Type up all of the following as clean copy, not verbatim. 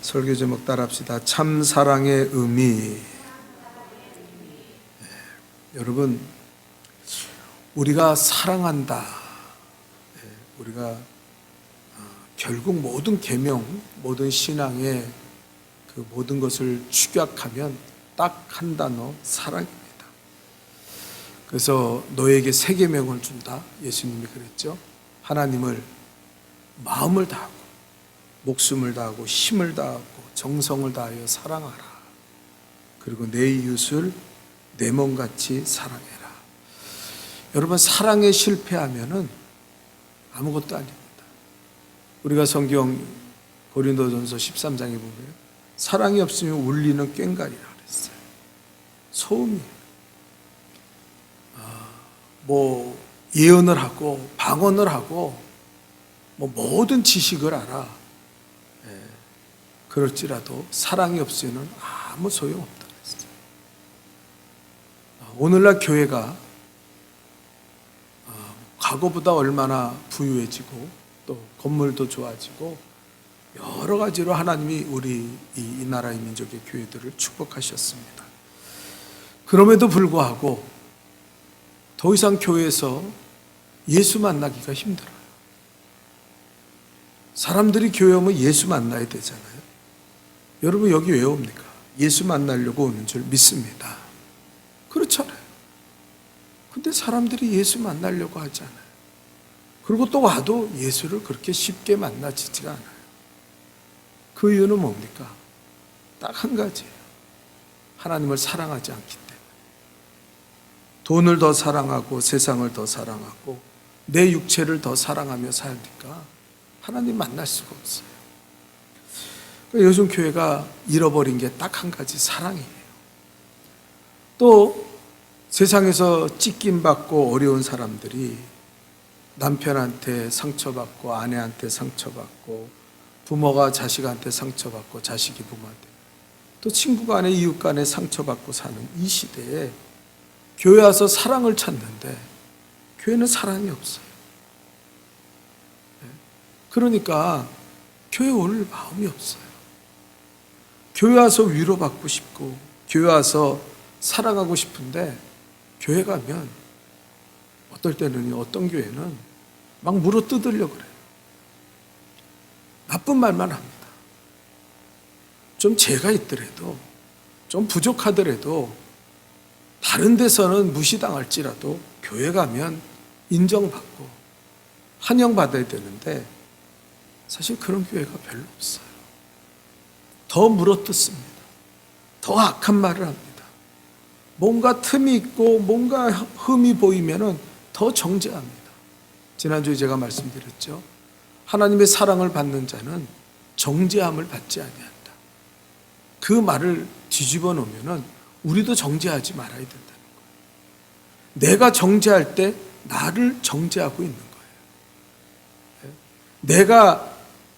설교 제목 따라합시다. 참 사랑의 의미. 여러분, 우리가 사랑한다. 우리가 결국 모든 계명, 모든 신앙의 그 모든 것을 축약하면 딱 한 단어, 사랑입니다. 그래서 너에게 세 계명을 준다. 예수님이 그랬죠. 하나님을 마음을 다하고 목숨을 다하고 힘을 다하고 정성을 다하여 사랑하라. 그리고 내 이웃을 내 몸같이 사랑해라. 여러분, 사랑에 실패하면은 아무것도 아닙니다. 우리가 성경 고린도전서 13장에 보면 사랑이 없으면 울리는 꽹과리라 그랬어요. 소음이에요. 예언을 하고 방언을 하고 모든 지식을 알아. 그럴지라도 사랑이 없이는 아무 소용없다 그랬어요. 오늘날 교회가 과거보다 얼마나 부유해지고 또 건물도 좋아지고 여러 가지로 하나님이 우리 이 나라의 민족의 교회들을 축복하셨습니다. 그럼에도 불구하고 더 이상 교회에서 예수 만나기가 힘들어요. 사람들이 교회 오면 예수 만나야 되잖아요. 여러분, 여기 왜 옵니까? 예수 만나려고 오는 줄 믿습니다. 그렇잖아요. 근데 사람들이 예수 만나려고 하지 않아요. 그리고 또 와도 예수를 그렇게 쉽게 만나지지가 않아요. 그 이유는 뭡니까? 딱 한 가지예요. 하나님을 사랑하지 않기 때문에. 돈을 더 사랑하고 세상을 더 사랑하고 내 육체를 더 사랑하며 살니까 하나님 만날 수가 없어요. 요즘 교회가 잃어버린 게 딱 한 가지, 사랑이에요. 또 세상에서 찢김받고 어려운 사람들이 남편한테 상처받고 아내한테 상처받고 부모가 자식한테 상처받고 자식이 부모한테 또 친구 간에 이웃 간에 상처받고 사는 이 시대에 교회 와서 사랑을 찾는데 교회는 사랑이 없어요. 그러니까 교회 올 마음이 없어요. 교회 와서 위로받고 싶고 교회 와서 사랑하고 싶은데 교회 가면 어떨 때는 어떤 교회는 막 물어뜯으려고 그래요. 나쁜 말만 합니다. 좀 죄가 있더라도 좀 부족하더라도 다른 데서는 무시당할지라도 교회 가면 인정받고 환영받아야 되는데 사실 그런 교회가 별로 없어요. 더 물어뜯습니다. 더 악한 말을 합니다. 뭔가 틈이 있고 뭔가 흠이 보이면은 더 정죄합니다. 지난주에 제가 말씀드렸죠. 하나님의 사랑을 받는 자는 정죄함을 받지 아니한다. 그 말을 뒤집어 놓으면은 우리도 정죄하지 말아야 된다는 거예요. 내가 정죄할 때 나를 정죄하고 있는 거예요. 내가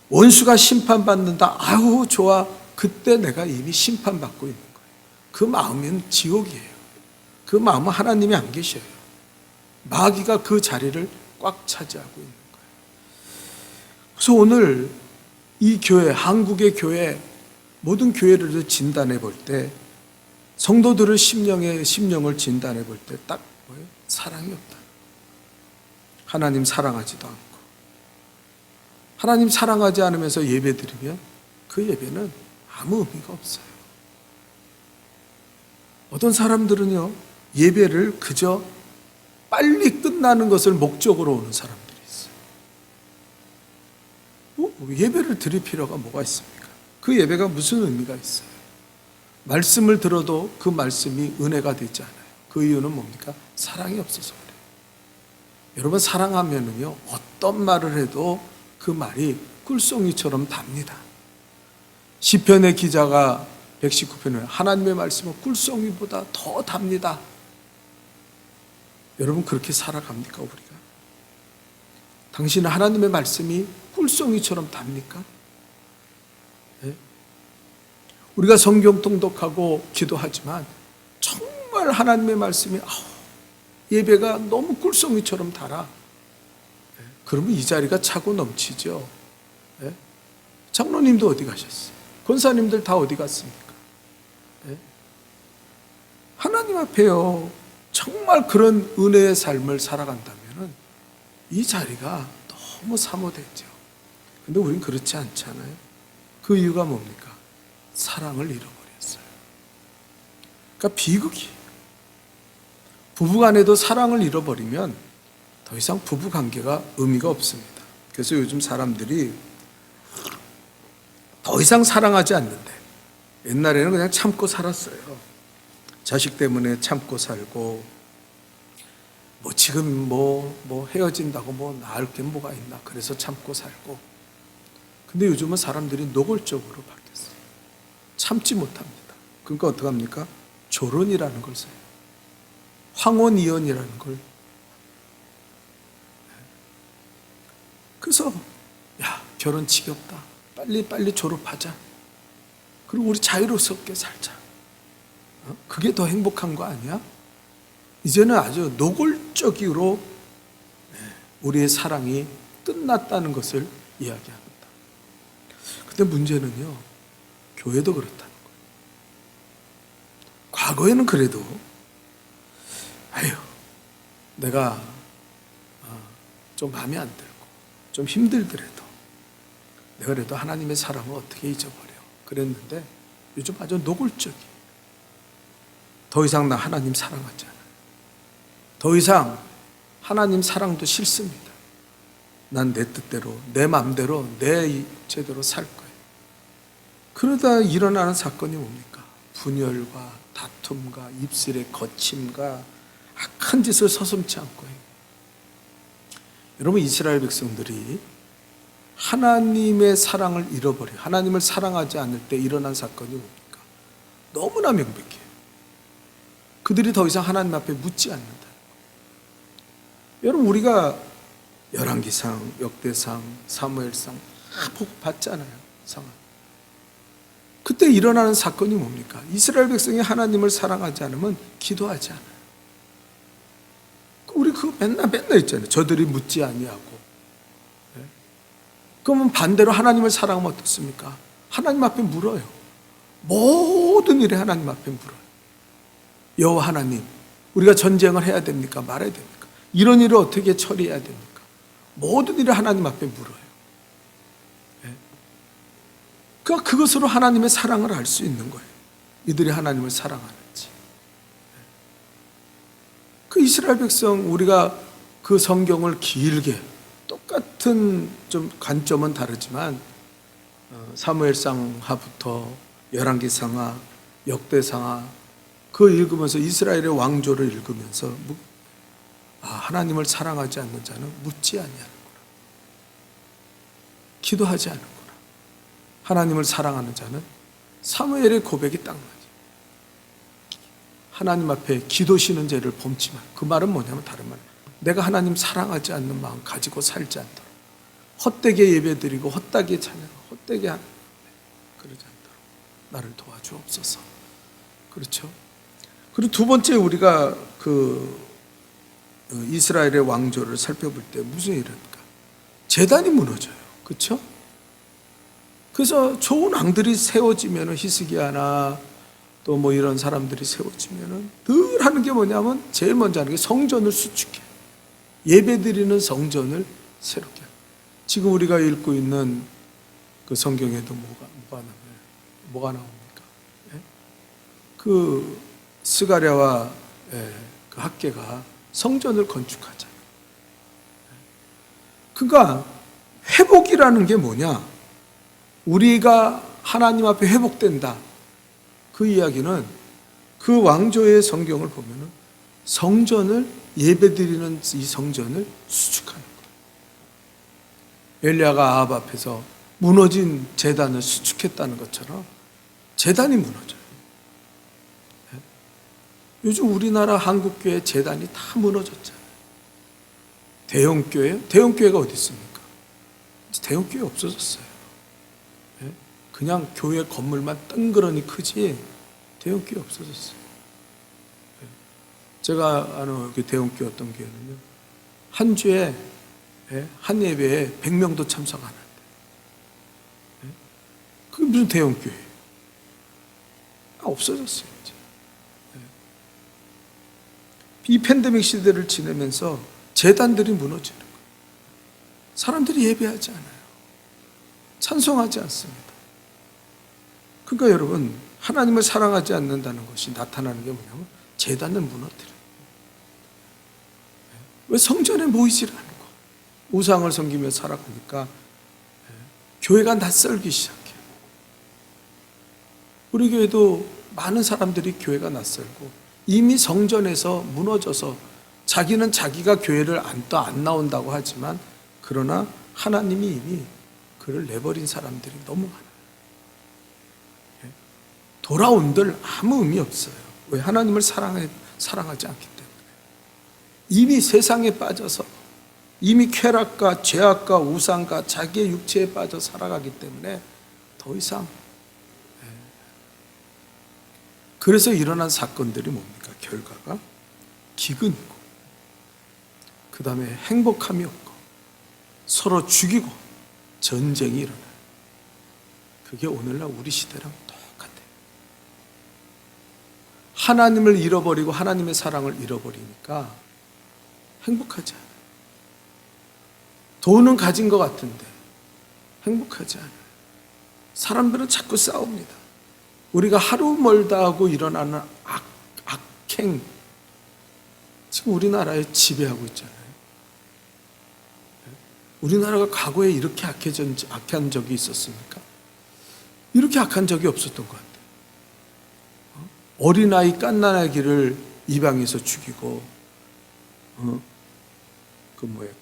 원수가 심판받는다. 아우 좋아. 그때 내가 이미 심판받고 있는 거예요. 그 마음은 지옥이에요. 그 마음은 하나님이 안 계셔요. 마귀가 그 자리를 꽉 차지하고 있는 거예요. 그래서 오늘 이 교회, 한국의 교회, 모든 교회를 진단해 볼 때 성도들의 심령을 진단해 볼 때 딱 뭐예요? 사랑이 없다. 하나님 사랑하지도 않고 하나님 사랑하지 않으면서 예배 드리면 그 예배는 아무 의미가 없어요. 어떤 사람들은요, 예배를 그저 빨리 끝나는 것을 목적으로 오는 사람들이 있어요. 예배를 드릴 필요가 뭐가 있습니까? 그 예배가 무슨 의미가 있어요? 말씀을 들어도 그 말씀이 은혜가 되지 않아요. 그 이유는 뭡니까? 사랑이 없어서 그래요. 여러분, 사랑하면은요, 어떤 말을 해도 그 말이 꿀송이처럼 답니다. 시편의 기자가 119편에 하나님의 말씀은 꿀송이보다 더 답니다. 여러분, 그렇게 살아갑니까, 우리가? 당신은 하나님의 말씀이 꿀송이처럼 답니까? 네? 우리가 성경 통독하고 기도하지만 정말 하나님의 말씀이 예배가 너무 꿀송이처럼 달아. 그러면 이 자리가 차고 넘치죠. 장로님도 어디 가셨어요? 권사님들 다 어디 갔습니까? 예? 하나님 앞에요, 정말 그런 은혜의 삶을 살아간다면 이 자리가 너무 사모되죠. 근데 우린 그렇지 않잖아요. 그 이유가 뭡니까? 사랑을 잃어버렸어요. 그러니까 비극이, 부부간에도 사랑을 잃어버리면 더 이상 부부관계가 의미가 없습니다. 그래서 요즘 사람들이 더 이상 사랑하지 않는데, 옛날에는 그냥 참고 살았어요. 자식 때문에 참고 살고, 지금 헤어진다고 나을 게 뭐가 있나, 그래서 참고 살고. 근데 요즘은 사람들이 노골적으로 바뀌었어요. 참지 못합니다. 그러니까 어떡합니까? 조론이라는 걸 써요. 황혼이혼이라는 걸. 그래서 결혼 지겹다, 빨리 졸업하자, 그리고 우리 자유롭게 살자. 그게 더 행복한 거 아니야? 이제는 아주 노골적으로 우리의 사랑이 끝났다는 것을 이야기합니다. 근데 문제는요, 교회도 그렇다는 거예요. 과거에는 그래도 내가 좀 마음에 안 들고 좀 힘들더라도 내가 그래도 하나님의 사랑을 어떻게 잊어버려, 그랬는데 요즘 아주 노골적이, 더 이상 나 하나님 사랑하지 않아요. 더 이상 하나님 사랑도 싫습니다. 난 내 뜻대로, 내 마음대로, 내 제대로 살 거예요. 그러다 일어나는 사건이 뭡니까? 분열과 다툼과 입술의 거침과 악한 짓을 서슴지 않고 해요. 여러분, 이스라엘 백성들이 하나님의 사랑을 잃어버려, 하나님을 사랑하지 않을 때 일어난 사건이 뭡니까? 너무나 명백해요. 그들이 더 이상 하나님 앞에 묻지 않는다. 여러분, 우리가 열왕기상, 역대상, 사무엘상 보고 봤잖아요. 상황. 그때 일어나는 사건이 뭡니까? 이스라엘 백성이 하나님을 사랑하지 않으면 기도하지 않아요. 우리 그거 맨날 있잖아요. 저들이 묻지 아니하고. 그러면 반대로 하나님을 사랑하면 어떻습니까? 하나님 앞에 물어요. 모든 일에 하나님 앞에 물어요. 여호와 하나님, 우리가 전쟁을 해야 됩니까? 말아야 됩니까? 이런 일을 어떻게 처리해야 됩니까? 모든 일을 하나님 앞에 물어요. 그러니까 그것으로 하나님의 사랑을 알 수 있는 거예요. 이들이 하나님을 사랑하는지. 그 이스라엘 백성, 우리가 그 성경을 길게, 똑같은 좀 관점은 다르지만 사무엘상하부터 열왕기상하, 역대상하 그 읽으면서 이스라엘의 왕조를 읽으면서 하나님을 사랑하지 않는 자는 묻지 아니하는구나, 기도하지 않는구나. 하나님을 사랑하는 자는 사무엘의 고백이 딱 맞아요. 하나님 앞에 기도시는 죄를 범치 마. 그 말은 뭐냐면 다른 말, 내가 하나님 사랑하지 않는 마음 가지고 살지 않도록, 헛되게 예배드리고 헛되게 찬양하고 헛되게 하는, 그러지 않도록 나를 도와주옵소서. 그렇죠? 그리고 두 번째, 우리가 이스라엘의 왕조를 살펴볼 때 무슨 일입니까? 제단이 무너져요. 그렇죠? 그래서 좋은 왕들이 세워지면, 히스기야나 또 이런 사람들이 세워지면 늘 하는 게 뭐냐면, 제일 먼저 하는 게 성전을 수축해, 예배드리는 성전을 새롭게 해요. 지금 우리가 읽고 있는 그 성경에도 뭐가 나옵니까? 그 스가랴와 그 학개가 성전을 건축하잖아요. 그러니까 회복이라는 게 뭐냐? 우리가 하나님 앞에 회복된다. 그 이야기는 그 왕조의 성경을 보면은 성전을, 예배드리는 이 성전을 수축하는 거예요. 엘리야가 아합 앞에서 무너진 제단을 수축했다는 것처럼 제단이 무너져요. 요즘 우리나라 한국교회 제단이 다 무너졌잖아요. 대형교회가 어디 있습니까? 대형교회 없어졌어요. 그냥 교회 건물만 뜬그러니 크지 대형교회 없어졌어요. 제가 아는 그 대형교회 어떤 교회는요, 한 주에 한 예배에 100명도 참석 안 한대. 그게 무슨 대형교회? 없어졌어요, 이제. 이 팬데믹 시대를 지내면서 재단들이 무너지는 거예요. 사람들이 예배하지 않아요. 찬송하지 않습니다. 그러니까 여러분, 하나님을 사랑하지 않는다는 것이 나타나는 게 뭐냐면 재단을 무너뜨려요. 왜 성전에 모이질 않고 우상을 섬기며 살아가니까 교회가 낯설기 시작해요. 우리 교회도 많은 사람들이 교회가 낯설고 이미 성전에서 무너져서 자기는 자기가 교회를 또 안 나온다고 하지만 그러나 하나님이 이미 그를 내버린 사람들이 너무 많아요. 돌아온들 아무 의미 없어요. 왜? 하나님을 사랑하지 않기 때문에. 이미 세상에 빠져서 이미 쾌락과 죄악과 우상과 자기의 육체에 빠져 살아가기 때문에 더 이상. 그래서 일어난 사건들이 뭡니까? 결과가 기근이고 그 다음에 행복함이 없고 서로 죽이고 전쟁이 일어나요. 그게 오늘날 우리 시대랑 똑같아요. 하나님을 잃어버리고 하나님의 사랑을 잃어버리니까 행복하지 않아요. 돈은 가진 것 같은데 행복하지 않아요. 사람들은 자꾸 싸웁니다. 우리가 하루 멀다 하고 일어나는 악행, 지금 우리나라에 지배하고 있잖아요. 우리나라가 과거에 이렇게 악한 적이 있었습니까? 이렇게 악한 적이 없었던 것 같아요. 어린아이 갓난아기를 입양해서 죽이고,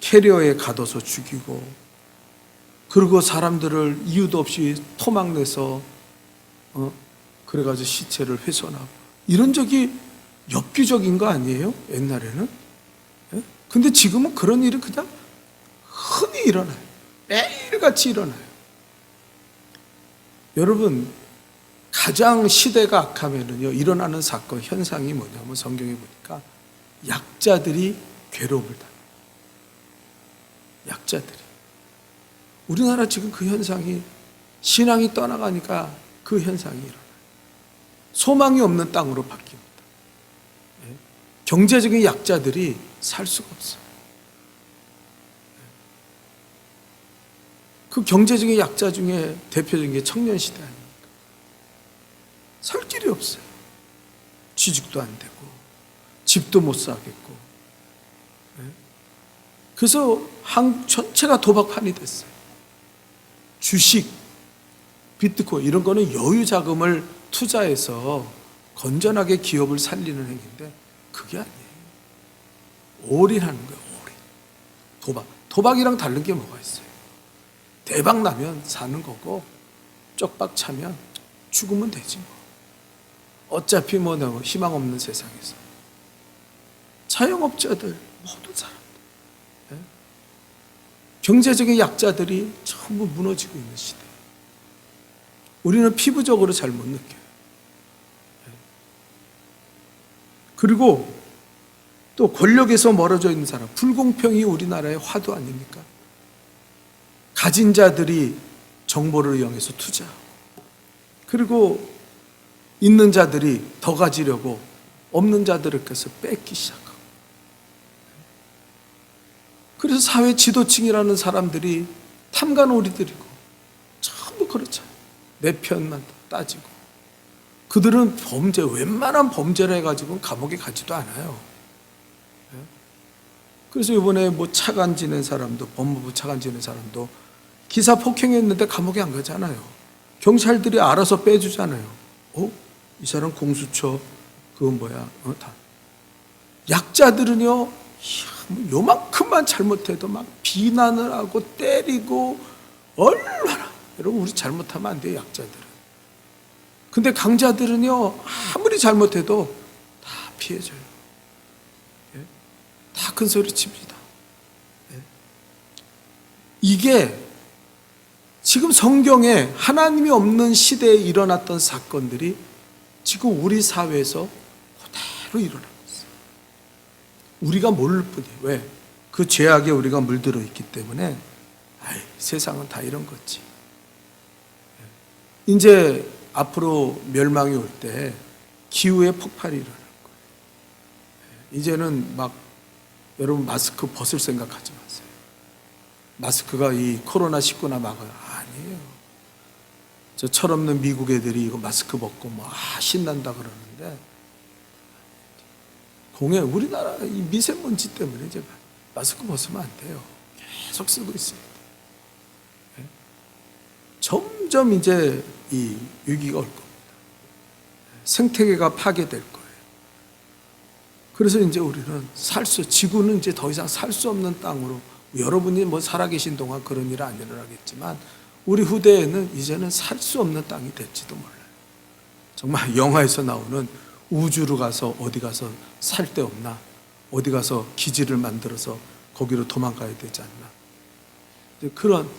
캐리어에 가둬서 죽이고, 그리고 사람들을 이유도 없이 토막내서, 그래가지고 시체를 훼손하고, 이런 적이 엽기적인 거 아니에요? 옛날에는? 근데 지금은 그런 일이 그냥 흔히 일어나요. 매일같이 일어나요. 여러분, 가장 시대가 악하면은요, 일어나는 사건, 현상이 뭐냐면 성경에 보니까 약자들이 괴로움을 당해요. 약자들이. 우리나라 지금 그 현상이, 신앙이 떠나가니까 그 현상이 일어나요. 소망이 없는 땅으로 바뀝니다. 경제적인 약자들이 살 수가 없어요. 그 경제적인 약자 중에 대표적인 게 청년시대 아닙니까? 살 길이 없어요. 취직도 안 되고 집도 못 사겠고. 그래서 한국 전체가 도박판이 됐어요. 주식, 비트코인 이런 거는 여유 자금을 투자해서 건전하게 기업을 살리는 행위인데 그게 아니에요. 올인하는 거예요. 올인. 도박이랑 다른 게 뭐가 있어요? 대박 나면 사는 거고 쪽박 차면 죽으면 되지 뭐. 어차피 뭐 희망 없는 세상에서. 자영업자들 모든 사람들, 경제적인 약자들이 전부 무너지고 있는 시대. 우리는 피부적으로 잘 못 느껴요. 그리고 또 권력에서 멀어져 있는 사람, 불공평이 우리나라의 화두 아닙니까? 가진 자들이 정보를 이용해서 투자하고, 그리고 있는 자들이 더 가지려고 없는 자들에게서 뺏기 시작하고, 그래서 사회 지도층이라는 사람들이 탐관오리들이고 전부 그렇잖아요. 내 편만 따지고. 그들은 웬만한 범죄를 해가지고 감옥에 가지도 않아요. 그래서 이번에 뭐 차관 지낸 사람도, 법무부 차관 지낸 사람도 기사 폭행했는데 감옥에 안 가잖아요. 경찰들이 알아서 빼주잖아요. 이 사람 공수처, 다. 약자들은요, 요만큼만 잘못해도 막 비난을 하고 때리고, 얼마나. 여러분, 우리 잘못하면 안 돼요, 약자들은. 근데 강자들은요, 아무리 잘못해도 다 피해져요. 다 큰 소리 칩니다. 이게 지금 성경에 하나님이 없는 시대에 일어났던 사건들이 지금 우리 사회에서 그대로 일어나고 있어요. 우리가 모를 뿐이에요. 왜? 그 죄악에 우리가 물들어 있기 때문에 세상은 다 이런 거지. 이제 앞으로 멸망이 올 때 기후의 폭발이 일어날 거예요. 이제는 막 여러분 마스크 벗을 생각하지 마세요. 마스크가 이 코로나19나 막아요. 아니에요. 저 철없는 미국 애들이 이거 마스크 벗고 뭐 신난다 그러는데 우리나라 이 미세먼지 때문에 이제 마스크 벗으면 안 돼요. 계속 쓰고 있습니다. 점점 이제 이 위기가 올 겁니다. 생태계가 파괴될 거예요. 그래서 이제 우리는 지구는 이제 더 이상 살 수 없는 땅으로, 여러분이 뭐 살아계신 동안 그런 일은 안 일어나겠지만 우리 후대에는 이제는 살 수 없는 땅이 될지도 몰라요. 정말 영화에서 나오는 우주로 가서 어디 가서 살 데 없나? 어디 가서 기지를 만들어서 거기로 도망가야 되지 않나? 이제 그런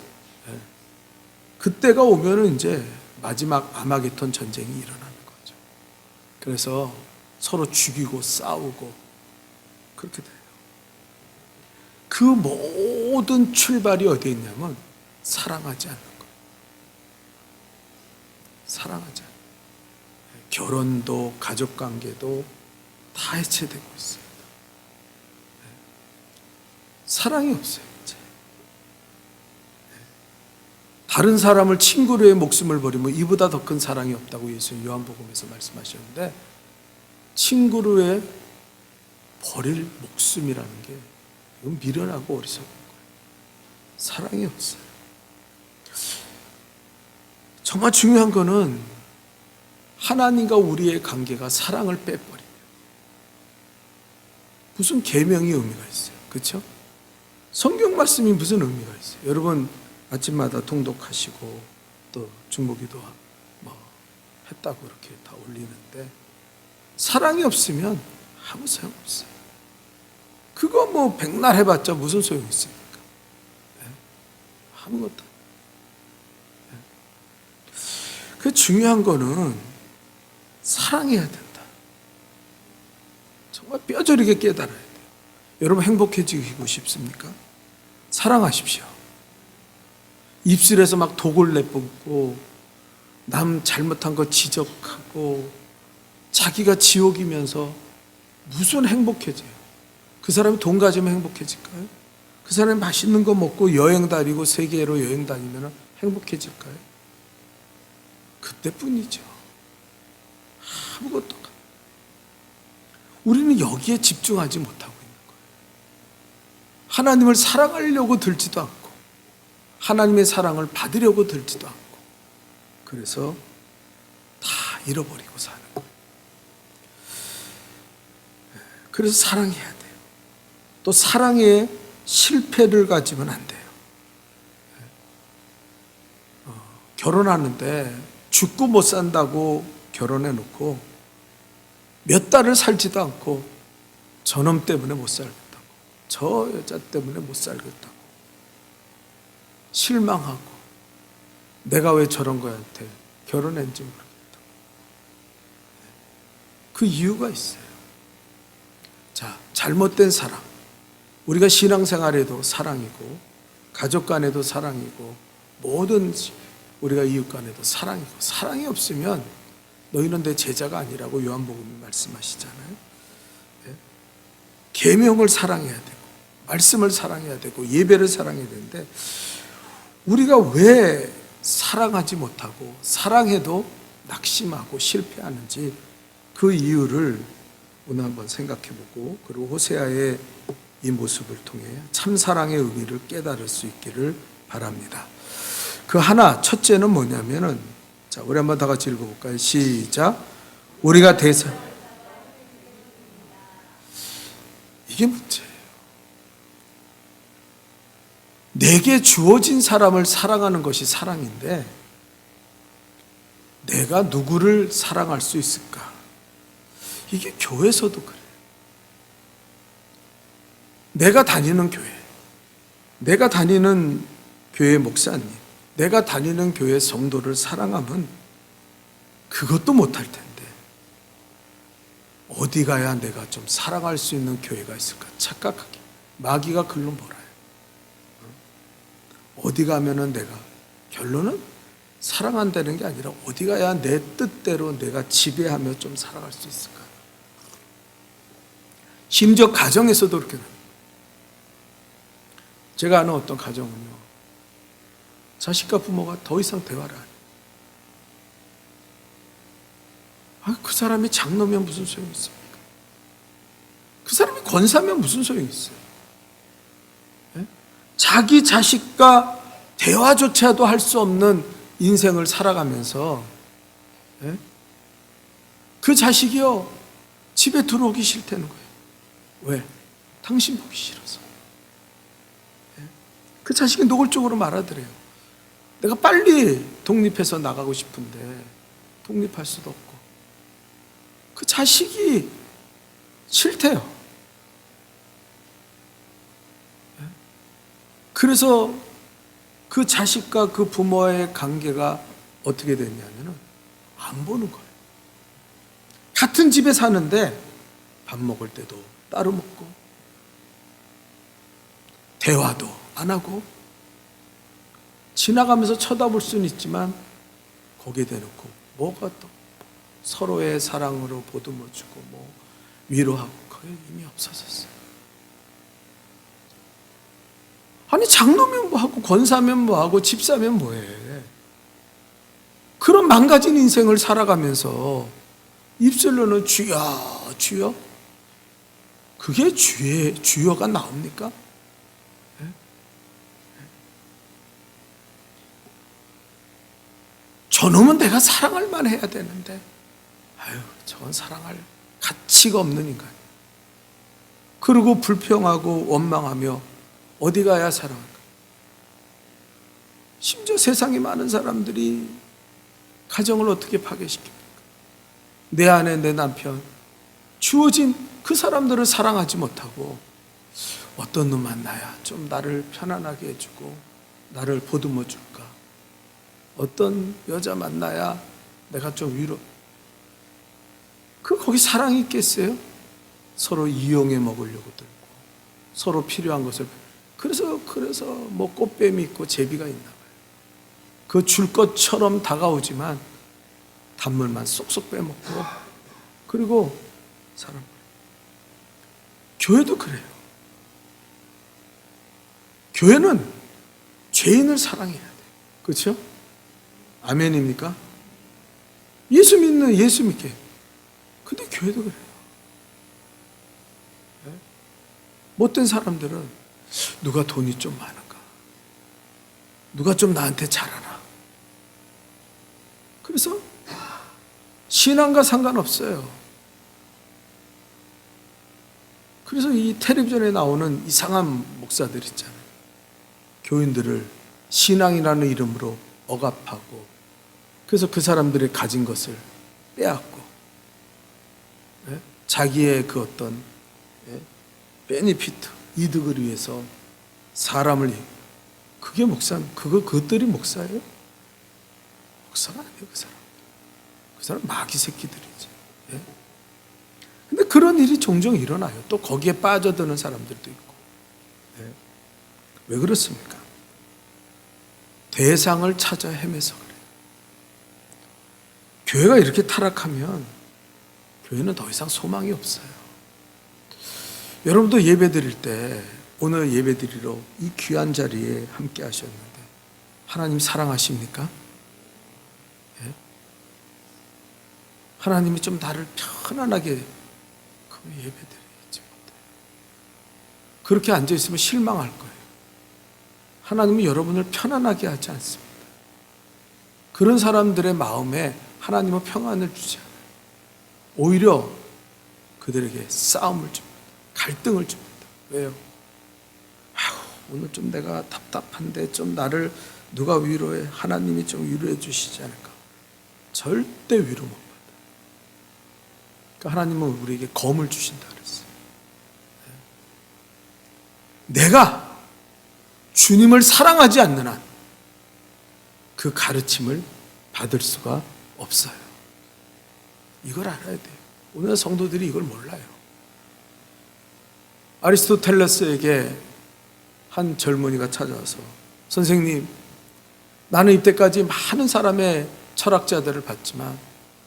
그때가 오면은 이제 마지막 아마게돈 전쟁이 일어나는 거죠. 그래서 서로 죽이고 싸우고 그렇게 돼요. 그 모든 출발이 어디에 있냐면 사랑하지 않는 거예요. 사랑하지 않는 거예요. 결혼도 가족관계도 다 해체되고 있습니다. 사랑이 없어요. 이제. 다른 사람을 친구로 의 목숨을 버리면 이보다 더 큰 사랑이 없다고 예수님 요한복음에서 말씀하셨는데, 친구로의 버릴 목숨이라는 게 이건 미련하고 어리석은 거예요. 사랑이 없어요. 정말 중요한 거는 하나님과 우리의 관계가 사랑을 빼버리면 무슨 계명이 의미가 있어요? 그렇죠? 성경 말씀이 무슨 의미가 있어요? 여러분 아침마다 통독하시고 또 중보기도 뭐 했다고 이렇게 다 올리는데 사랑이 없으면 아무 소용없어요. 그거 뭐 백날 해봤자 무슨 소용이 있습니까? 네? 아무것도. 네? 그 중요한 거는 사랑해야 된다. 정말 뼈저리게 깨달아야 돼요. 여러분 행복해지고 싶습니까? 사랑하십시오. 입술에서 막 독을 내뿜고 남 잘못한 거 지적하고 자기가 지옥이면서 무슨 행복해져요? 그 사람이 돈 가지면 행복해질까요? 그 사람이 맛있는 거 먹고 여행 다니고 세계로 여행 다니면 행복해질까요? 그때뿐이죠. 아무것도. 우리는 여기에 집중하지 못하고 있는 거예요. 하나님을 사랑하려고 들지도 않고 하나님의 사랑을 받으려고 들지도 않고 그래서 다 잃어버리고 사는 거예요. 그래서 사랑해야 돼요. 또 사랑에 실패를 가지면 안 돼요. 결혼하는데 죽고 못 산다고 결혼해 놓고 몇 달을 살지도 않고 저놈 때문에 못 살겠다고, 저 여자 때문에 못 살겠다고 실망하고 내가 왜 저런 거한테 결혼했는지 모르겠다고. 그 이유가 있어요. 자, 잘못된 사랑. 우리가 신앙생활에도 사랑이고 가족 간에도 사랑이고 모든 우리가 이웃 간에도 사랑이고, 사랑이 없으면 너희는 내 제자가 아니라고 요한복음이 말씀하시잖아요. 계명을 사랑해야 되고 말씀을 사랑해야 되고 예배를 사랑해야 되는데 우리가 왜 사랑하지 못하고 사랑해도 낙심하고 실패하는지 그 이유를 오늘 한번 생각해보고, 그리고 호세아의 이 모습을 통해 참 사랑의 의미를 깨달을 수 있기를 바랍니다. 그 하나, 첫째는 뭐냐면은, 자, 우리 한번 다 같이 읽어볼까요? 시작. 우리가 이게 문제예요. 내게 주어진 사람을 사랑하는 것이 사랑인데 내가 누구를 사랑할 수 있을까? 이게 교회에서도 그래요. 내가 다니는 교회, 내가 다니는 교회 목사님, 내가 다니는 교회 성도를 사랑하면 그것도 못할 텐데 어디 가야 내가 좀 사랑할 수 있는 교회가 있을까? 착각하게. 마귀가 글로 몰아요. 어디 가면은 내가, 결론은 사랑한다는 게 아니라 어디 가야 내 뜻대로 내가 지배하며 좀 살아갈 수 있을까? 심지어 가정에서도 그렇게 됩니다. 제가 아는 어떤 가정은요, 자식과 부모가 더 이상 대화를 안 해요. 그 사람이 장로면 무슨 소용이 있습니까? 그 사람이 권사면 무슨 소용이 있어요? 예? 자기 자식과 대화조차도 할 수 없는 인생을 살아가면서, 예? 그 자식이요, 집에 들어오기 싫다는 거예요. 왜? 당신 보기 싫어서. 예? 그 자식이 노골적으로 말하더래요. 내가 빨리 독립해서 나가고 싶은데 독립할 수도 없고. 그 자식이 싫대요. 그래서 그 자식과 그 부모의 관계가 어떻게 됐냐면 안 보는 거예요. 같은 집에 사는데 밥 먹을 때도 따로 먹고 대화도 안 하고 지나가면서 쳐다볼 수는 있지만 거기에 대놓고 뭐가 또 서로의 사랑으로 보듬어주고 뭐 위로하고 그게 이미 없어졌어요. 아니 장로면 뭐하고 권사면 뭐하고 집사면 뭐해. 그런 망가진 인생을 살아가면서 입술로는 주여 주여, 그게 주여가 나옵니까? 네? 저놈은 내가 사랑할 만 해야 되는데 저건 사랑할 가치가 없는 인간. 그리고 불평하고 원망하며 어디 가야 사랑할까? 심지어 세상에 많은 사람들이 가정을 어떻게 파괴시킵니까? 내 아내, 내 남편, 주어진 그 사람들을 사랑하지 못하고 어떤 놈 만나야 좀 나를 편안하게 해주고 나를 보듬어 줄까? 어떤 여자 만나야 내가 좀 위로. 거기 사랑이 있겠어요? 서로 이용해 먹으려고 들고 서로 필요한 것을. 그래서 뭐 꽃뱀이 있고 제비가 있나 봐요. 그 줄 것처럼 다가오지만 단물만 쏙쏙 빼먹고 그리고 사람. 교회도 그래요. 교회는 죄인을 사랑해야 돼요. 그렇죠? 아멘입니까? 예수 믿는 예수 믿게. 근데 교회도 그래요. 네? 못된 사람들은 누가 돈이 좀 많은가? 누가 좀 나한테 잘하나? 그래서 신앙과 상관없어요. 그래서 이 텔레비전에 나오는 이상한 목사들 있잖아요. 교인들을 신앙이라는 이름으로 억압하고 그래서 그 사람들이 가진 것을 빼앗고 자기의 그 어떤 베니피트, 이득을 위해서 사람을. 그게 그것들이 목사예요? 목사가 아니에요. 그 사람 마귀 새끼들이지. 근데 그런 일이 종종 일어나요. 또 거기에 빠져드는 사람들도 있고. 왜 그렇습니까? 대상을 찾아 헤매서 그래요. 교회가 이렇게 타락하면 교회는 더 이상 소망이 없어요. 여러분도 예배 드릴 때 오늘 예배 드리러 이 귀한 자리에 함께 하셨는데 하나님 사랑하십니까? 하나님이 좀 나를 편안하게 그럼 예배 드리지 못해요. 그렇게 앉아있으면 실망할 거예요. 하나님이 여러분을 편안하게 하지 않습니다. 그런 사람들의 마음에 하나님은 평안을 주지 않아요. 오히려 그들에게 싸움을 줍니다. 갈등을 줍니다. 왜요? 오늘 좀 내가 답답한데 좀 나를 누가 위로해? 하나님이 좀 위로해 주시지 않을까? 절대 위로 못 받아요. 그러니까 하나님은 우리에게 검을 주신다 그랬어요. 내가 주님을 사랑하지 않는 한 그 가르침을 받을 수가 없어요. 이걸 알아야 돼요. 오늘 성도들이 이걸 몰라요. 아리스토텔레스에게 한 젊은이가 찾아와서 선생님, 나는 이때까지 많은 사람의 철학자들을 봤지만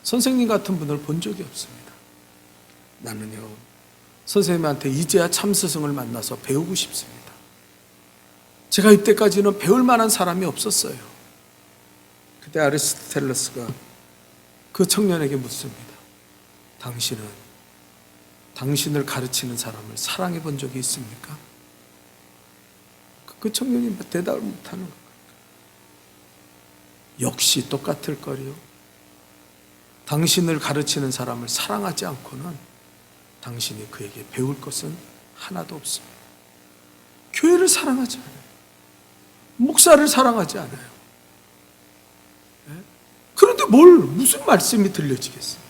선생님 같은 분을 본 적이 없습니다. 나는요, 선생님한테 이제야 참스승을 만나서 배우고 싶습니다. 제가 이때까지는 배울 만한 사람이 없었어요. 그때 아리스토텔레스가 그 청년에게 묻습니다. 당신은 당신을 가르치는 사람을 사랑해 본 적이 있습니까? 그 청년이 대답을 못하는 거예요. 역시 똑같을 거리요. 당신을 가르치는 사람을 사랑하지 않고는 당신이 그에게 배울 것은 하나도 없습니다. 교회를 사랑하지 않아요. 목사를 사랑하지 않아요. 그런데 무슨 말씀이 들려지겠어요?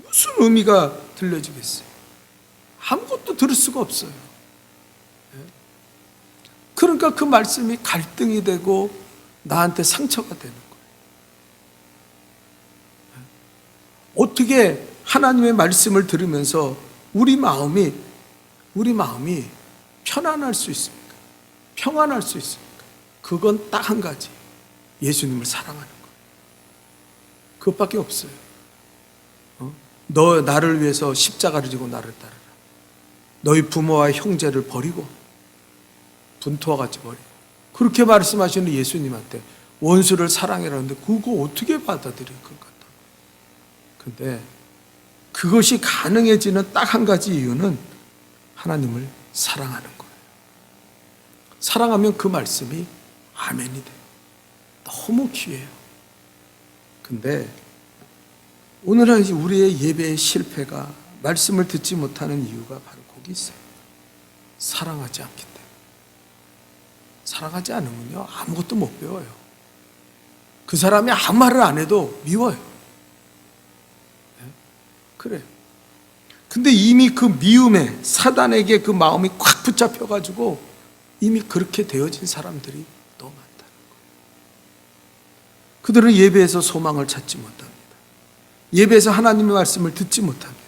무슨 의미가 들려지겠어요? 아무것도 들을 수가 없어요. 그러니까 그 말씀이 갈등이 되고 나한테 상처가 되는 거예요. 어떻게 하나님의 말씀을 들으면서 우리 마음이 편안할 수 있습니까? 평안할 수 있습니까? 그건 딱 한 가지. 예수님을 사랑하는 거예요. 그것밖에 없어요. 너 나를 위해서 십자가를 지고 나를 따르라. 너희 부모와 형제를 버리고 분토와 같이 버리고. 그렇게 말씀하시는 예수님한테 원수를 사랑해라는데 그거 어떻게 받아들일 것 같아요? 근데 그것이 가능해지는 딱 한 가지 이유는 하나님을 사랑하는 거예요. 사랑하면 그 말씀이 아멘이 돼요. 너무 귀해요. 근데 오늘은 우리의 예배의 실패가 말씀을 듣지 못하는 이유가 바로 거기 있어요. 사랑하지 않기 때문에. 사랑하지 않으면요, 아무것도 못 배워요. 그 사람이 아무 말을 안 해도 미워요. 그래요. 근데 이미 그 미움에 사단에게 그 마음이 꽉 붙잡혀가지고 이미 그렇게 되어진 사람들이 너무 많다는 거예요. 그들은 예배에서 소망을 찾지 못합니다. 예배에서 하나님의 말씀을 듣지 못합니다.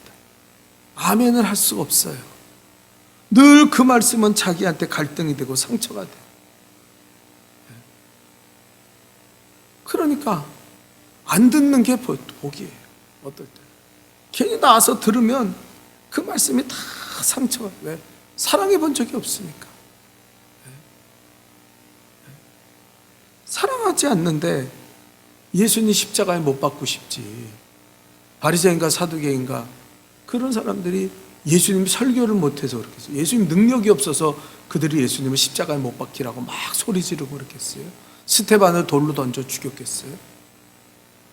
아멘을 할 수가 없어요. 늘 그 말씀은 자기한테 갈등이 되고 상처가 돼요. 그러니까 안 듣는 게 복이에요. 어떨 때 괜히 나와서 들으면 그 말씀이 다 상처가. 왜? 사랑해 본 적이 없으니까. 사랑하지 않는데 예수님 십자가에 못 박고 싶지. 바리새인가 사두개인가 그런 사람들이 예수님 설교를 못해서 그렇겠어요. 예수님 능력이 없어서 그들이 예수님을 십자가에 못 박히라고 막 소리 지르고 그랬겠어요. 스테반을 돌로 던져 죽였겠어요.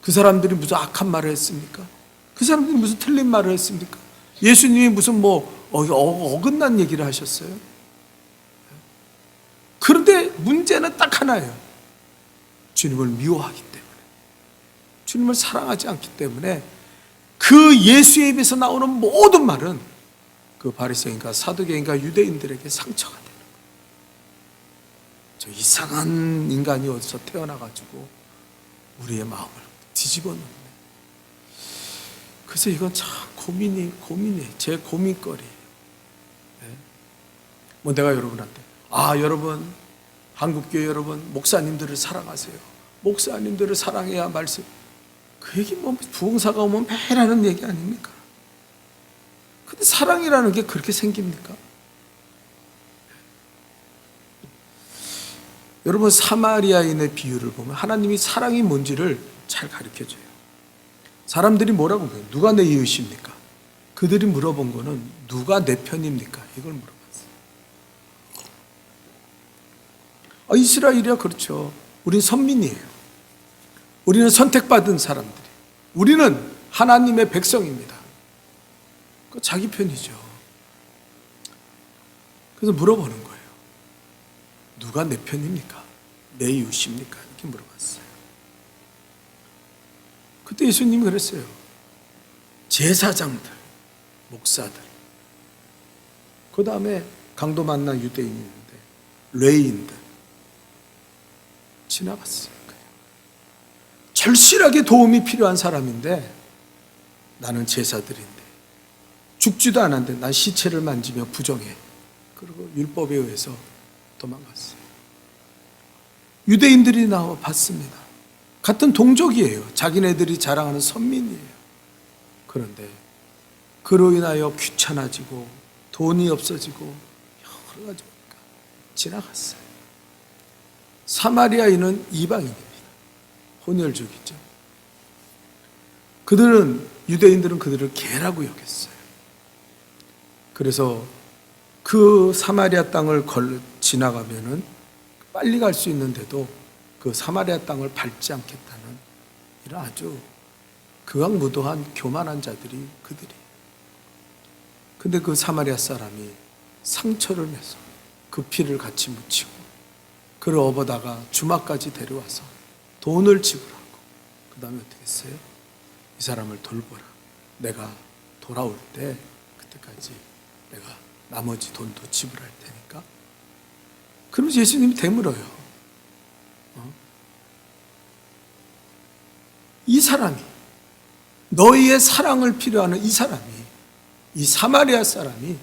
그 사람들이 무슨 악한 말을 했습니까? 그 사람들이 무슨 틀린 말을 했습니까? 예수님이 무슨 어긋난 얘기를 하셨어요? 그런데 문제는 딱 하나예요. 주님을 미워하기 때문에, 주님을 사랑하지 않기 때문에 그 예수의 입에서 나오는 모든 말은 그 바리새인과 사두개인과 유대인들에게 상처가 되는 거예요. 저 이상한 인간이 어디서 태어나가지고 우리의 마음을 뒤집어 놓는. 그래서 이건 참 고민이 제 고민거리예요. 내가 여러분한테 여러분 한국교회 여러분 목사님들을 사랑하세요. 목사님들을 사랑해야 말씀. 그 얘기 부흥사가 오면 매일 하는 얘기 아닙니까? 근데 사랑이라는 게 그렇게 생깁니까? 여러분 사마리아인의 비유를 보면 하나님이 사랑이 뭔지를 잘 가르쳐줘요. 사람들이 뭐라고 해요? 누가 내 이웃입니까? 그들이 물어본 거는 누가 내 편입니까? 이걸 물어봤어요. 이스라엘이야 그렇죠. 우린 선민이에요. 우리는 선택받은 사람들이에요. 우리는 하나님의 백성입니다. 그 자기 편이죠. 그래서 물어보는 거예요. 누가 내 편입니까? 내 이웃입니까? 이렇게 물어봤어요. 그때 예수님이 그랬어요. 제사장들, 목사들, 그 다음에 강도 만난 유대인이 있는데 레위인들 지나갔어요. 그냥. 절실하게 도움이 필요한 사람인데 나는 제사들인데 죽지도 않았는데 난 시체를 만지며 부정해. 그리고 율법에 의해서 도망갔어요. 유대인들이 나와 봤습니다. 같은 동족이에요. 자기네들이 자랑하는 선민이에요. 그런데 그로 인하여 귀찮아지고 돈이 없어지고 여러 가지 지나갔어요. 사마리아인은 이방인입니다. 혼혈족이죠. 유대인들은 그들을 개라고 여겼어요. 그래서 그 사마리아 땅을 지나가면은 빨리 갈 수 있는데도 그 사마리아 땅을 밟지 않겠다는 이런 아주 극악무도한 교만한 자들이 그들이에요. 근데 그 사마리아 사람이 상처를 내서 그 피를 같이 묻히고 그를 업어다가 주막까지 데려와서 돈을 지불하고 그 다음에 어떻게 했어요? 이 사람을 돌보라. 내가 돌아올 때 그때까지 내가 나머지 돈도 지불할 테니까. 그러면서 예수님이 되물어요. 이 사람이, 너희의 사랑을 필요하는 이 사람이, 이 사마리아 사람이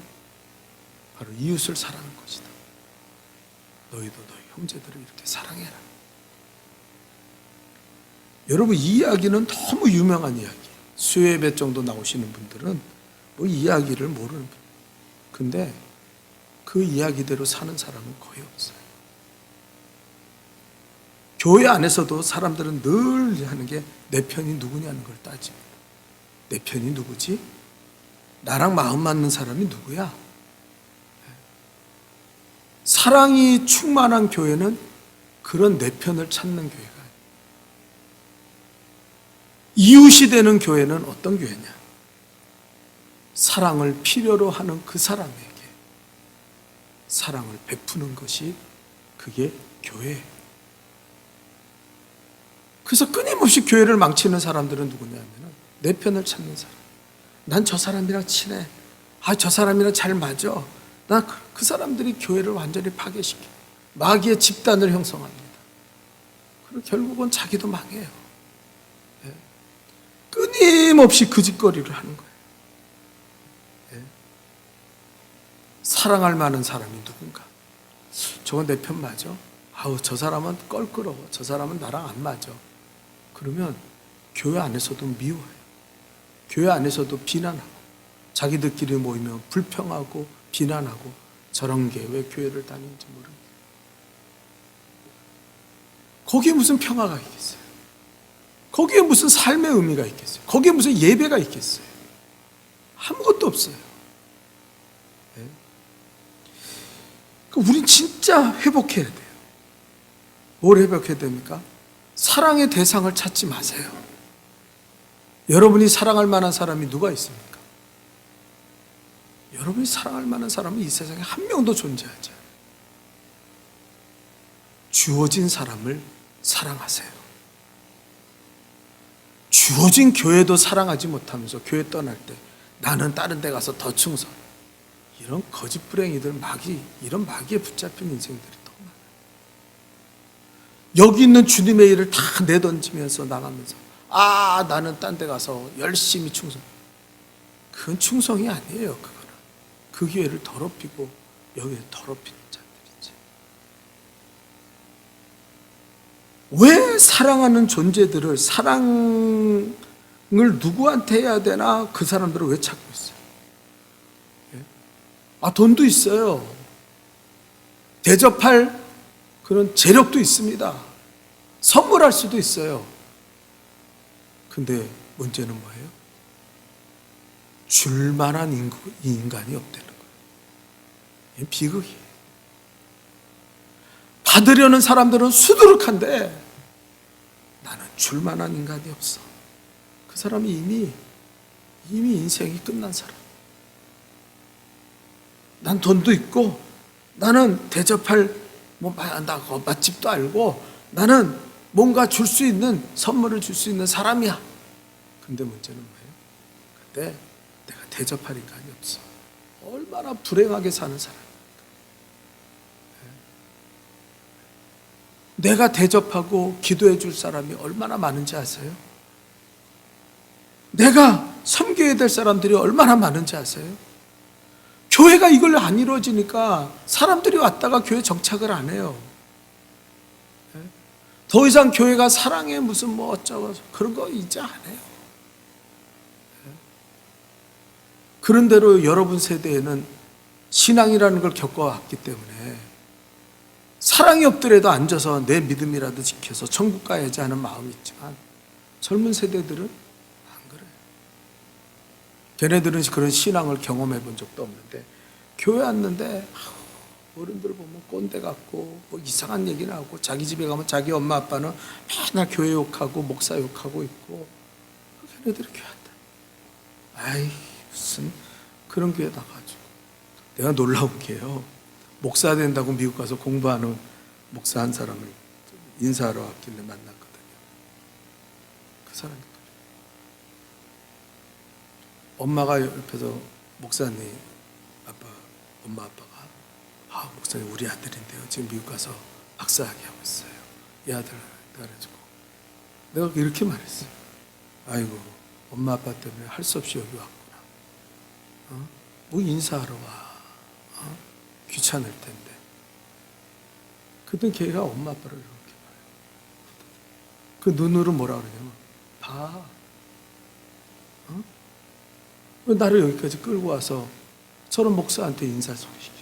바로 이웃을 사랑한 것이다. 너희도 너희 형제들을 이렇게 사랑해라. 여러분, 이 이야기는 너무 유명한 이야기예요. 수요예배 정도 나오시는 분들은 뭐 이 이야기를 모르는 분이에요. 근데 그 이야기대로 사는 사람은 거의 없어요. 교회 안에서도 사람들은 늘 하는 게 내 편이 누구냐는 걸 따집니다. 내 편이 누구지? 나랑 마음 맞는 사람이 누구야? 사랑이 충만한 교회는 그런 내 편을 찾는 교회가 아니에요. 이웃이 되는 교회는 어떤 교회냐? 사랑을 필요로 하는 그 사람에게 사랑을 베푸는 것이 그게 교회예요. 그래서 끊임없이 교회를 망치는 사람들은 누구냐면 내 편을 찾는 사람. 난 저 사람이랑 친해. 저 사람이랑 잘 맞아. 난 그 사람들이 교회를 완전히 파괴시켜. 마귀의 집단을 형성합니다. 그리고 결국은 자기도 망해요. 끊임없이 그 짓거리를 하는 거예요. 사랑할 만한 사람이 누군가? 저건 내 편 맞아? 저 사람은 껄끄러워. 저 사람은 나랑 안 맞아. 그러면 교회 안에서도 미워해요. 교회 안에서도 비난하고 자기들끼리 모이면 불평하고 비난하고 저런 게 왜 교회를 다니는지 모릅니다. 거기에 무슨 평화가 있겠어요? 거기에 무슨 삶의 의미가 있겠어요? 거기에 무슨 예배가 있겠어요? 아무것도 없어요. 네? 우린 진짜 회복해야 돼요. 뭘 회복해야 됩니까? 사랑의 대상을 찾지 마세요. 여러분이 사랑할 만한 사람이 누가 있습니까? 여러분이 사랑할 만한 사람은 이 세상에 한 명도 존재하지 않아요. 주어진 사람을 사랑하세요. 주어진 교회도 사랑하지 못하면서 교회 떠날 때 나는 다른 데 가서 더 충성. 이런 거짓불행이들 이런 마귀에 붙잡힌 인생들이 너무 많아요. 여기 있는 주님의 일을 다 내던지면서 나가면서 나는 딴 데 가서 열심히 충성. 그건 충성이 아니에요. 그거는 그 교회를 더럽히고 여기를 더럽히는 자들이지. 왜 사랑하는 존재들을 사랑을 누구한테 해야 되나 그 사람들을 왜 찾고 있어요? 돈도 있어요. 대접할 그런 재력도 있습니다. 선물할 수도 있어요. 근데 문제는 뭐예요? 줄 만한 인간이 없다는 거예요. 비극이에요. 받으려는 사람들은 수두룩한데 나는 줄 만한 인간이 없어. 그 사람이 이미 인생이 끝난 사람. 난 돈도 있고 나는 대접할 맛집도 알고 나는 뭔가 줄 수 있는 선물을 줄 수 있는 사람이야. 근데 문제는 뭐예요? 근데 내가 대접할 인간이 없어. 얼마나 불행하게 사는 사람입니까? 내가 대접하고 기도해 줄 사람이 얼마나 많은지 아세요? 내가 섬겨야 될 사람들이 얼마나 많은지 아세요? 교회가 이걸 안 이루어지니까 사람들이 왔다가 교회 정착을 안 해요. 더 이상 교회가 사랑해 무슨 뭐 어쩌고 그런 거 이제 안 해요. 그런 대로 여러분 세대에는 신앙이라는 걸 겪어왔기 때문에 사랑이 없더라도 앉아서 내 믿음이라도 지켜서 천국 가야지 하는 마음이 있지만 젊은 세대들은 안 그래요. 걔네들은 그런 신앙을 경험해 본 적도 없는데 교회 왔는데 어른들 보면 꼰대 같고 뭐 이상한 얘기 나오고 자기 집에 가면 자기 엄마 아빠는 맨날 교회 욕하고 목사 욕하고 있고 걔네들이 교회 왔다. 아이 무슨 그런 교회 나가지고 내가 놀라운 게요. 목사 된다고 미국 가서 공부하는 목사 한 사람을 인사하러 왔길래 만났거든요. 그 사람이 엄마가 옆에서 목사님 엄마 아빠가 목사님 우리 아들인데요 지금 미국 가서 박사학위 하고 있어요. 이 아들 그래가지고 내가 이렇게 말했어요. 아이고 엄마 아빠 때문에 할 수 없이 여기 왔구나. 뭐 인사하러 와. 귀찮을 텐데. 그때 걔가 엄마 아빠를 이렇게 봐요. 그 눈으로 뭐라 그러냐면 봐. 왜 나를 여기까지 끌고 와서 저런 목사한테 인사 소개시켜줘.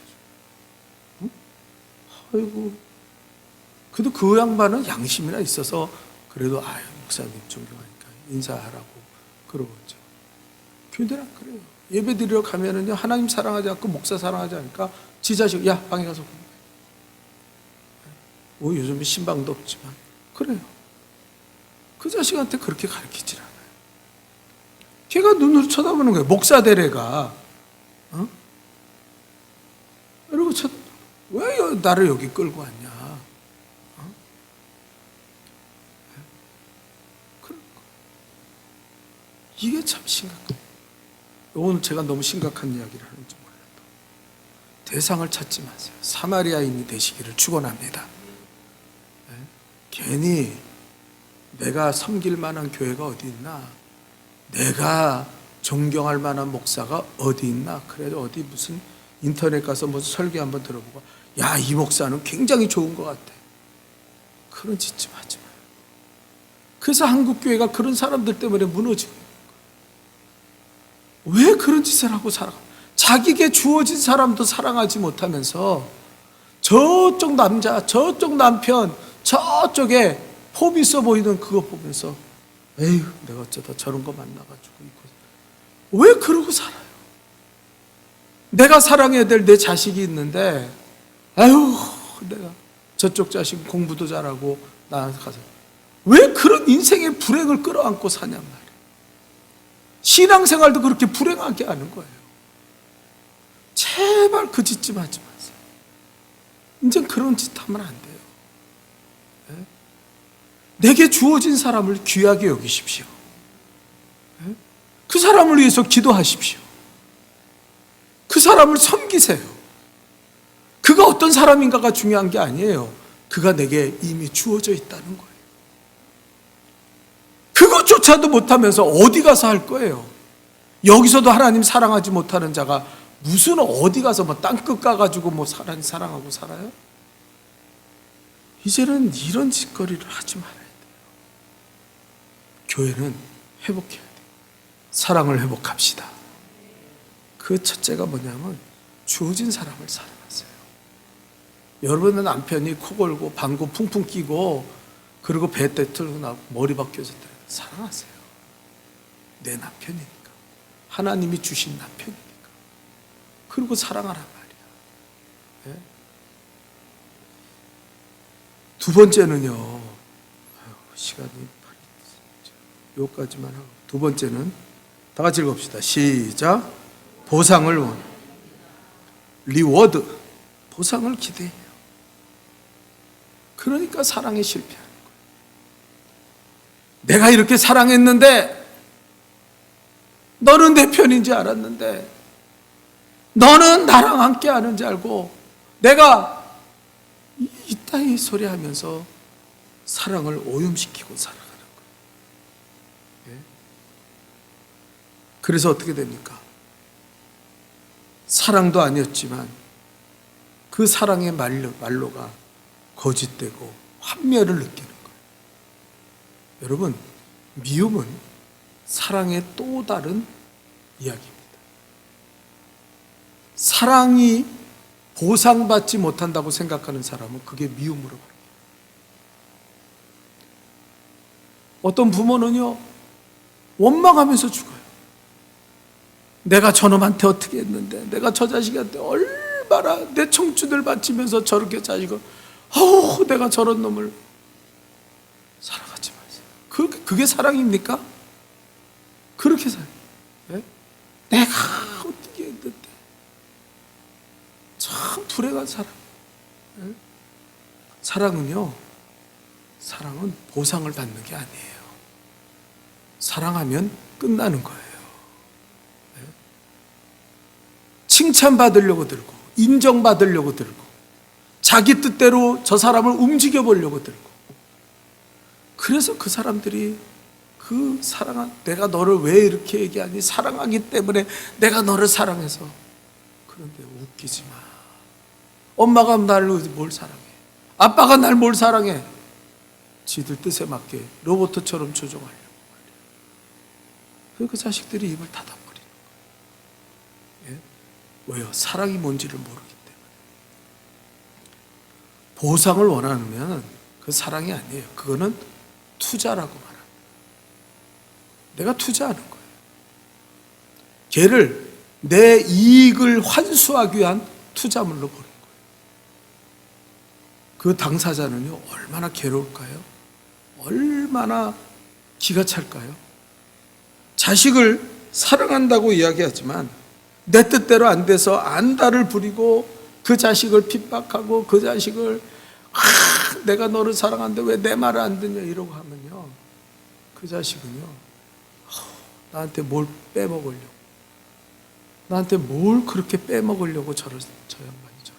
아이고. 그래도 그 양반은 양심이나 있어서 그래도 목사님 존경하니까 인사하라고 그러겠죠. 교회들은 안 그래요. 예배 드리러 가면은요 하나님 사랑하지 않고 목사 사랑하지 않으니까 지 자식 야 방에 가서 공부해. 뭐 요즘에 신방도 없지만 그래요. 그 자식한테 그렇게 가르치질 않아요. 걔가 눈으로 쳐다보는 거예요. 목사 되래가 이러고 왜 나를 여기 끌고 왔냐. 이게 참 심각해요. 오늘 제가 너무 심각한 이야기를 하는지 몰라도 대상을 찾지 마세요. 사마리아인이 되시기를 축원합니다. 괜히 내가 섬길 만한 교회가 어디 있나, 내가 존경할 만한 목사가 어디 있나, 그래도 어디 무슨 인터넷 가서 무슨 설교 한번 들어보고 야, 이 목사는 굉장히 좋은 것 같아. 그런 짓 좀 하지 마요. 그래서 한국 교회가 그런 사람들 때문에 무너지고 왜 그런 짓을 하고 살아? 자기에게 주어진 사람도 사랑하지 못하면서 저쪽 남자, 저쪽 남편, 저쪽에 폼 있어 보이는 그거 보면서 에휴 내가 어쩌다 저런 거 만나가지고 왜 그러고 살아요? 내가 사랑해야 될 내 자식이 있는데 아유 내가 저쪽 자식 공부도 잘하고 나한테 가서 왜 그런 인생의 불행을 끌어안고 사냔 말이에요. 신앙생활도 그렇게 불행하게 하는 거예요. 제발 그 짓 좀 하지 마세요. 이제 그런 짓 하면 안 돼요. 네? 내게 주어진 사람을 귀하게 여기십시오. 네? 그 사람을 위해서 기도하십시오. 그 사람을 섬기세요. 그가 어떤 사람인가가 중요한 게 아니에요. 그가 내게 이미 주어져 있다는 거예요. 그것조차도 못하면서 어디 가서 할 거예요? 여기서도 하나님 사랑하지 못하는 자가 무슨 어디 가서 뭐 땅끝 가가지고 뭐 사랑하고 살아요? 이제는 이런 짓거리를 하지 말아야 돼요. 교회는 회복해야 돼요. 사랑을 회복합시다. 그 첫째가 뭐냐면 주어진 사람을 사랑하세요. 여러분의 남편이 코 골고 방구 풍풍 끼고 그리고 배때 틀고 나고 머리 벗겨졌더라도 사랑하세요. 내 남편이니까. 하나님이 주신 남편이니까. 그리고 사랑하란 말이야. 네? 두 번째는요. 시간이 여기까지만 하고. 두 번째는 다 같이 읽읍시다. 시작. 보상을 원. 리워드. 보상을 기대해요. 그러니까 사랑에 실패하는 거예요. 내가 이렇게 사랑했는데 너는 내 편인지 알았는데 너는 나랑 함께 하는 줄 알고 내가 이따위 소리 하면서 사랑을 오염시키고 살아가는 거예요. 그래서 어떻게 됩니까? 사랑도 아니었지만 그 사랑의 말로가 거짓되고 환멸을 느끼는 거예요. 여러분, 미움은 사랑의 또 다른 이야기입니다. 사랑이 보상받지 못한다고 생각하는 사람은 그게 미움으로 바뀌어요. 어떤 부모는요, 원망하면서 죽어요. 내가 저놈한테 어떻게 했는데, 내가 저 자식한테 얼마나 내 청춘을 바치면서 저렇게 자식을, 내가 저런 놈을 사랑하지 마세요. 그게 사랑입니까? 그렇게 살아요. 네? 내가 어떻게 했는데. 참 불행한 사랑. 네? 사랑은 보상을 받는 게 아니에요. 사랑하면 끝나는 거예요. 네? 칭찬받으려고 들고, 인정받으려고 들고, 자기 뜻대로 저 사람을 움직여 보려고 들고, 그래서 그 사람들이 내가 너를 왜 이렇게 얘기하니? 사랑하기 때문에 내가 너를 사랑해서. 그런데 웃기지 마. 엄마가 나를 뭘 사랑해? 아빠가 날 뭘 사랑해? 지들 뜻에 맞게 로봇처럼 조종하려고. 그 자식들이 입을 닫아버리는 거예요. 예? 왜요? 사랑이 뭔지를 모르기 때문에. 보상을 원하면 그 사랑이 아니에요. 그거는 투자라고 말합니다. 내가 투자하는 거예요. 걔를 내 이익을 환수하기 위한 투자물로 보는 거예요. 그 당사자는요, 얼마나 괴로울까요? 얼마나 기가 찰까요? 자식을 사랑한다고 이야기하지만 내 뜻대로 안 돼서 안달을 부리고 그 자식을 핍박하고 그 자식을 내가 너를 사랑하는데 왜 내 말을 안 듣냐 이러고 하면요, 그 자식은요, 나한테 뭘 빼먹으려고, 나한테 뭘 그렇게 빼먹으려고 저 양반이 저러.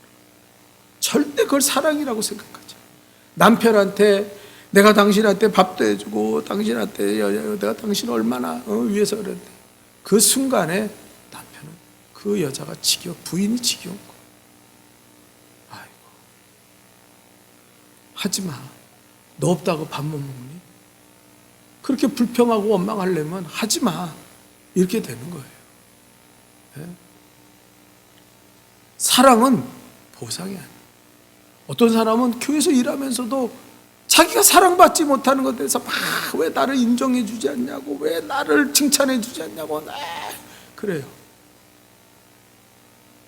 절대 그걸 사랑이라고 생각하죠. 남편한테 내가 당신한테 밥도 해주고 당신한테 내가 당신 얼마나 위해서 그랬는데, 그 순간에 남편은 그 여자가 부인이 지겨운 거예요. 아이고, 하지마. 너 없다고 밥 못 먹니? 그렇게 불평하고 원망하려면 하지마. 이렇게 되는 거예요. 네? 사랑은 보상이 아니에요. 어떤 사람은 교회에서 일하면서도 자기가 사랑받지 못하는 것에 대해서 막 왜 나를 인정해 주지 않냐고, 왜 나를 칭찬해 주지 않냐고, 그래요.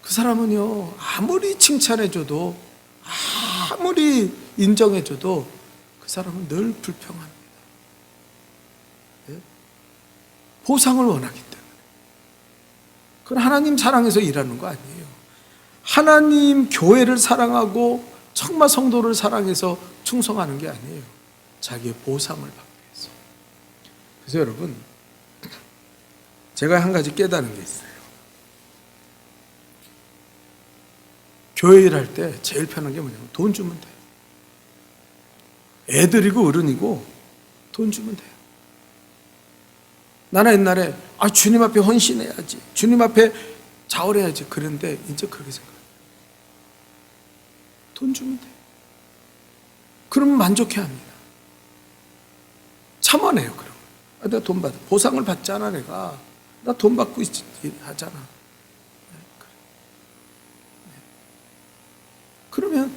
그 사람은요, 아무리 칭찬해 줘도, 아무리 인정해 줘도 그 사람은 늘 불평합니다. 네? 보상을 원하기 때문에. 그건 하나님 사랑해서 일하는 거 아니에요. 하나님 교회를 사랑하고 청마 성도를 사랑해서 충성하는 게 아니에요. 자기의 보상을 받기 위해서. 그래서 여러분, 제가 한 가지 깨달은 게 있어요. 교회 일할 때 제일 편한 게 뭐냐면 돈 주면 돼요. 애들이고 어른이고 돈 주면 돼요. 나는 옛날에 주님 앞에 헌신해야지, 주님 앞에 자월해야지 그런데 이제 그렇게 생각해요. 돈 주면 돼요. 그러면 만족해합니다. 참아내요. 그러면 내가 돈 받아, 보상을 받잖아. 내가 나 돈 받고 하잖아. 그래. 그러면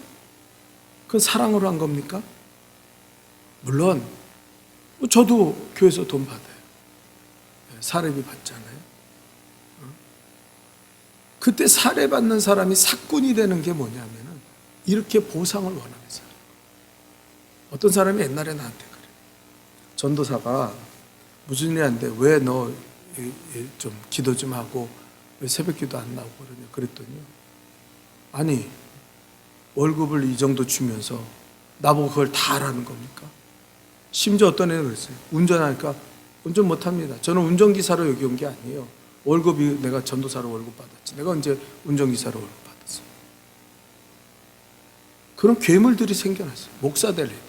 그건 사랑으로 한 겁니까? 물론 저도 교회에서 돈 받아요. 사례비 받잖아요. 그때 사례받는 사람이 사꾼이 되는 게 뭐냐면은 이렇게 보상을 원하면서. 어떤 사람이 옛날에 나한테 그래. 전도사가 무슨 일 하는데 왜 너 좀 기도 좀 하고 왜 새벽 기도 안 나오고 그러냐 그랬더니, 아니 월급을 이 정도 주면서 나보고 그걸 다 하라는 겁니까? 심지어 어떤 애는 그랬어요. 운전하니까 운전 못합니다. 저는 운전기사로 여기 온 게 아니에요. 월급이 내가 전도사로 월급 받았지. 내가 언제 운전기사로 월급 받았어요. 그런 괴물들이 생겨났어요. 목사 될 애들이.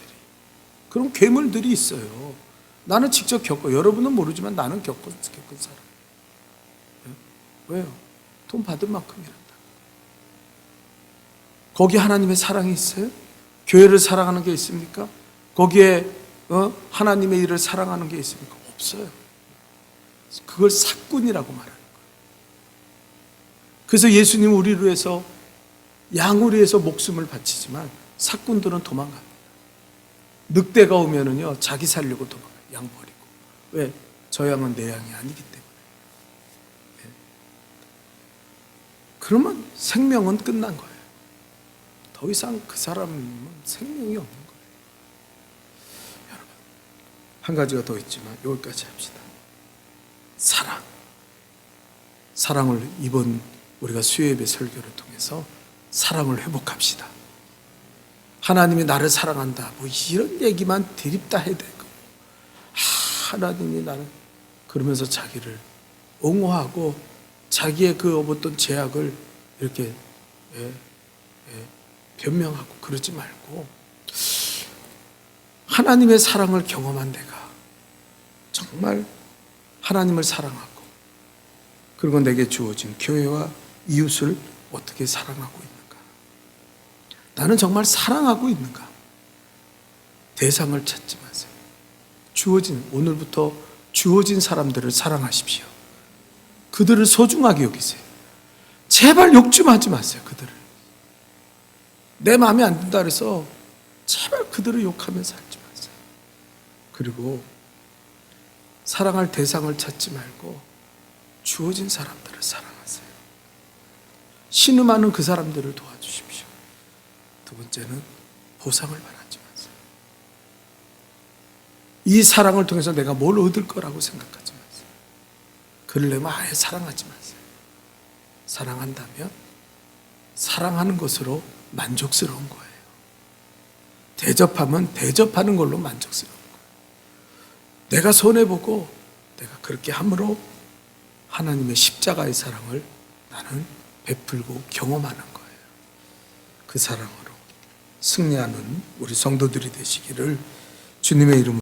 그런 괴물들이 있어요. 나는 직접 겪어. 여러분은 모르지만 나는 겪은 사람. 왜요? 돈 받은 만큼 일한다. 거기에 하나님의 사랑이 있어요? 교회를 사랑하는 게 있습니까? 거기에 하나님의 일을 사랑하는 게 있습니까? 없어요. 그걸 사꾼이라고 말하는 거예요. 그래서 예수님 우리를 위해서 양을 위해서 목숨을 바치지만 사꾼들은 도망갑니다. 늑대가 오면은요 자기 살려고 도망가요. 양 버리고. 왜? 저 양은 내 양이 아니기 때문에. 그러면 생명은 끝난 거예요. 더 이상 그 사람은 생명이 없는 거예요. 여러분, 한 가지가 더 있지만 여기까지 합시다. 사랑을 이번 우리가 수요예배 설교를 통해서 사랑을 회복합시다. 하나님이 나를 사랑한다. 뭐 이런 얘기만 대립다 해야 되고, 하나님이 나를 그러면서 자기를 옹호하고 자기의 그 어떤 죄악을 이렇게 변명하고 그러지 말고, 하나님의 사랑을 경험한 내가 정말 하나님을 사랑하고 그리고 내게 주어진 교회와 이웃을 어떻게 사랑하고 있는가? 나는 정말 사랑하고 있는가? 대상을 찾지 마세요. 오늘부터 주어진 사람들을 사랑하십시오. 그들을 소중하게 여기세요. 제발 욕 좀 하지 마세요. 그들을. 내 마음에 안 든다 그래서 제발 그들을 욕하며 살지 마세요. 그리고 사랑할 대상을 찾지 말고 주어진 사람들을 사랑하세요. 신음하는 그 사람들을 도와주십시오. 두 번째는 보상을 바라지 마세요. 이 사랑을 통해서 내가 뭘 얻을 거라고 생각하지 마세요. 그러려면 아예 사랑하지 마세요. 사랑한다면 사랑하는 것으로 만족스러운 거예요. 대접하면 대접하는 걸로 만족스러운 거예요. 내가 손해보고 내가 그렇게 함으로 하나님의 십자가의 사랑을 나는 베풀고 경험하는 거예요. 그 사랑으로 승리하는 우리 성도들이 되시기를 주님의 이름으로